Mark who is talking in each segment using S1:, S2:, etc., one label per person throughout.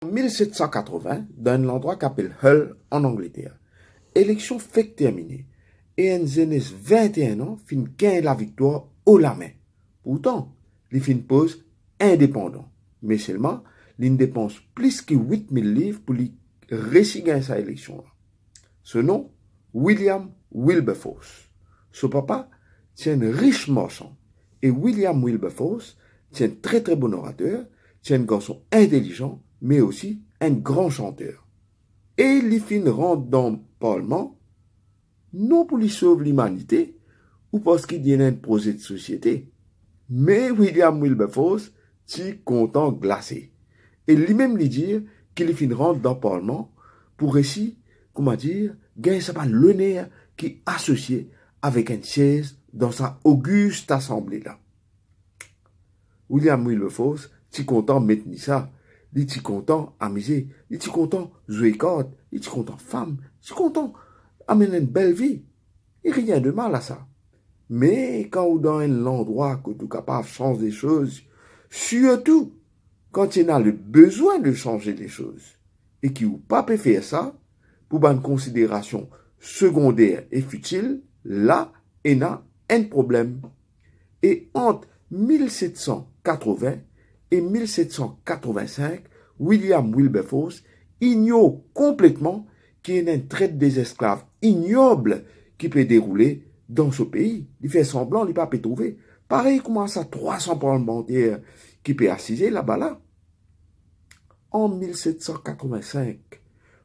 S1: En 1780, dans un endroit qu'appelle Hull, en Angleterre, élection fait terminée, et un jeunesse 21 ans fin gagne la victoire haut la main. Pourtant, il fin pose indépendant, mais seulement, il dépense plus que 8000 livres pour lui réussir gagner sa élection. Ce nom, William Wilberforce. Son papa, c'est un riche marchand, et William Wilberforce, c'est un très très bon orateur, c'est un garçon intelligent, mais aussi un grand chanteur. Et il fin rentre dans le Parlement, non pour lui sauver l'humanité, ou parce qu'il y a un projet de société, mais William Wilberforce, c'est content glacé. Et lui-même lui dire qu'il fin rentre dans le Parlement pour réussir, comment dire, gagner sa l'honneur qui est associé avec une chaise dans sa auguste assemblée là. William Wilberforce, si content maintenir ça, il est content amuser, il est content jouer cartes, il est content femme, il est content amener une belle vie. Il n'y a rien de mal à ça. Mais quand vous dans un endroit que tu es capable de changer des choses, surtout quand tu as le besoin de changer les choses, et qui ou pas peut faire ça, pour une considération secondaire et futile, là, il y a un problème. Et entre 1780 et 1785, William Wilberforce ignore complètement qu'il y a une traite des esclaves ignoble qui peut dérouler dans ce pays. Il fait semblant, il ne peut pas trouver. Pareil, il commence à 300 parlementaires qui peut assiser là-bas là. En 1785,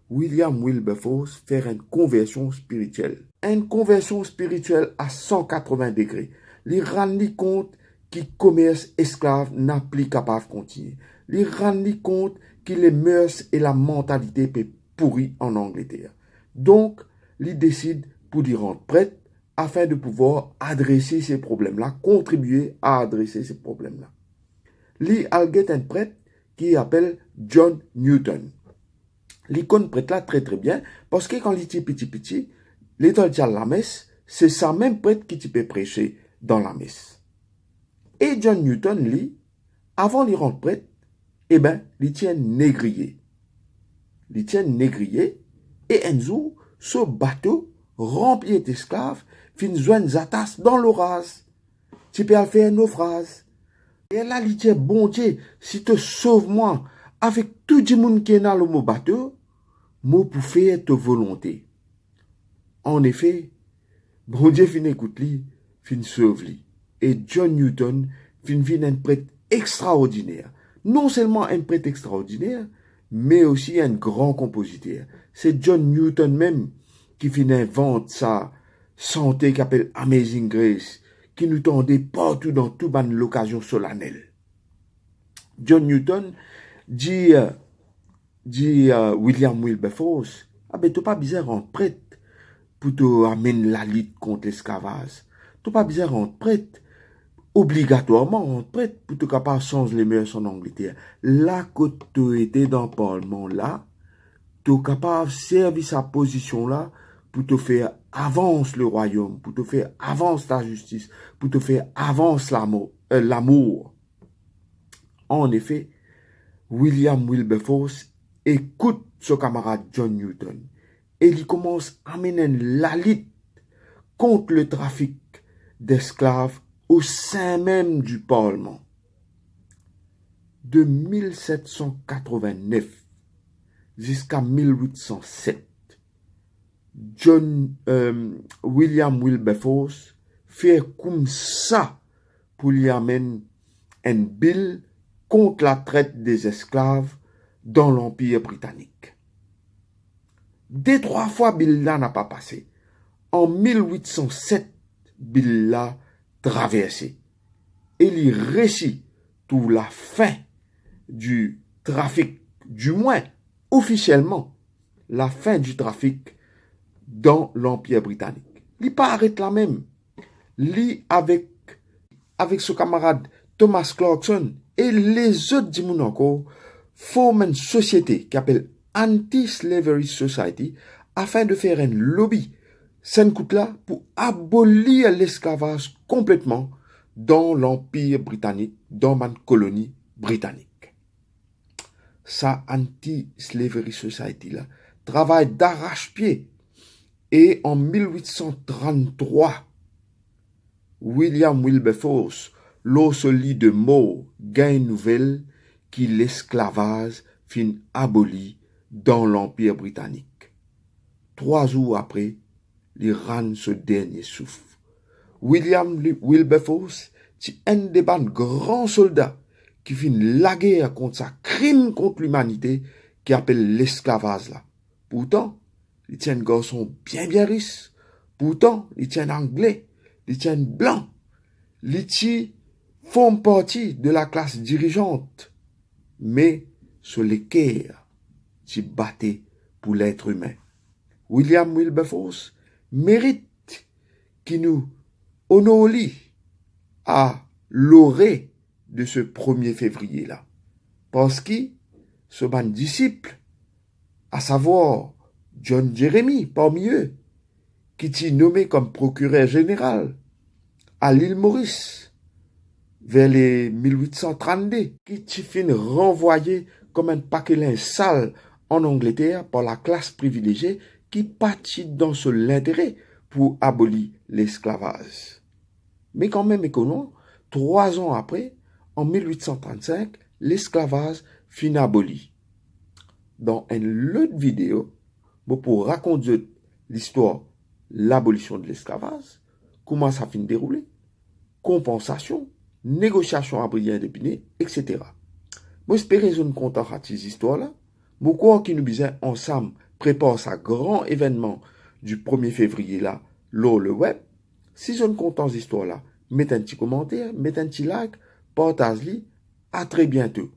S1: William Wilberforce fait une conversion spirituelle. Une conversion spirituelle à 180 degrés. Il rend compte que le commerce esclave n'a plus capable de continuer. Il rend compte que les mœurs et la mentalité peuvent pourrir en Angleterre. Donc, il décide pour y rendre prête afin de pouvoir adresser ces problèmes-là, contribuer à adresser ces problèmes-là. Il a un prêtre qui appelle John Newton. L'icône prêtre là très très bien parce que quand il était petit, l'étoile de la messe, c'est ça même prêtre qui peut prêcher dans la messe. Et John Newton, lui, avant de rendre prêtre, il tient négrier. Il tient négrier et un jour, ce bateau rempli d'esclaves fin joindre Zatas dans l'orage. Tu peux faire un naufrage. Et là, il dit, bon Dieu, si tu sauves moi avec tout le monde qui est dans le mot bateau, moi pour faire ta volonté. En effet, bon Dieu fin écoute lui, fin sauve lui. Et John Newton fin un prêtre extraordinaire. Non seulement un prêtre extraordinaire, mais aussi un grand compositeur. C'est John Newton même qui fin invente sa santé qui appelle Amazing Grace, qui nous tendait partout dans toute bonne l'occasion solennelle. John Newton dit William Wilberforce, tu pas bizarre en prêtre pour te amener la lutte contre l'esclavage. Tu pas bizarre en prêtre obligatoirement en prêtre pour te capable changer les mœurs en Angleterre. Là que tu étais dans le Parlement là, tu es capable de servir sa position là pour te faire avance le royaume, pour te faire avance la justice, pour te faire avance l'amour. En effet, William Wilberforce écoute son camarade John Newton et il commence à mener la lutte contre le trafic d'esclaves au sein même du Parlement. De 1789 jusqu'à 1807, William Wilberforce fait comme ça pour lui amener un bill contre la traite des esclaves dans l'Empire britannique. Deux, trois fois, bill là n'a pas passé. En 1807, bill là traversé. Et il réussit tout la fin du trafic, du moins officiellement, la fin du trafic dans l'Empire britannique. Il pas arrête là même. Lui avec son camarade Thomas Clarkson et les autres du monde encore forment une société qui s'appelle Anti-Slavery Society afin de faire un lobby ça coûte là pour abolir l'esclavage complètement dans l'Empire britannique, dans ma colonie britannique. sa Anti-Slavery Society là, travaille d'arrache-pied. Et en 1833, William Wilberforce, l'Osoli de Meaux, gagne nouvelle que l'esclavage fin aboli dans l'Empire britannique. 3 jours après, il rend ce dernier souffle. William Wilberforce, c'est un des grands soldats qui fin la guerre contre sa crime contre l'humanité qui appelle l'esclavage là. Pourtant, il tient un garçon bien riche. Pourtant, il tient anglais, il tient blanc. Les font partie de la classe dirigeante. Mais sur les cœurs, tu battais pour l'être humain. William Wilberforce mérite qui nous honore à l'orée de ce 1er février-là. Parce que ce ban disciple, à savoir John Jeremy parmi eux, qui est nommé comme procureur général à l'île Maurice vers les 1832, qui est fin renvoyé comme un paquelin sale en Angleterre par la classe privilégiée qui partit dans son intérêt pour abolir l'esclavage. Mais quand même économique, 3 ans après, en 1835, l'esclavage fut aboli. Dans une autre vidéo, pour raconter l'histoire, l'abolition de l'esclavage, comment ça finit dérouler, compensation, négociation à brillant d'épinay, etc. Moi, j'espère que vous êtes content de ces histoires-là. Moi, crois qui nous disait ensemble prépare sa grand événement du 1er février là, lors le web. Si vous êtes content de ces histoires-là, mettez un petit commentaire, mettez un petit like, partagez-les. À très bientôt.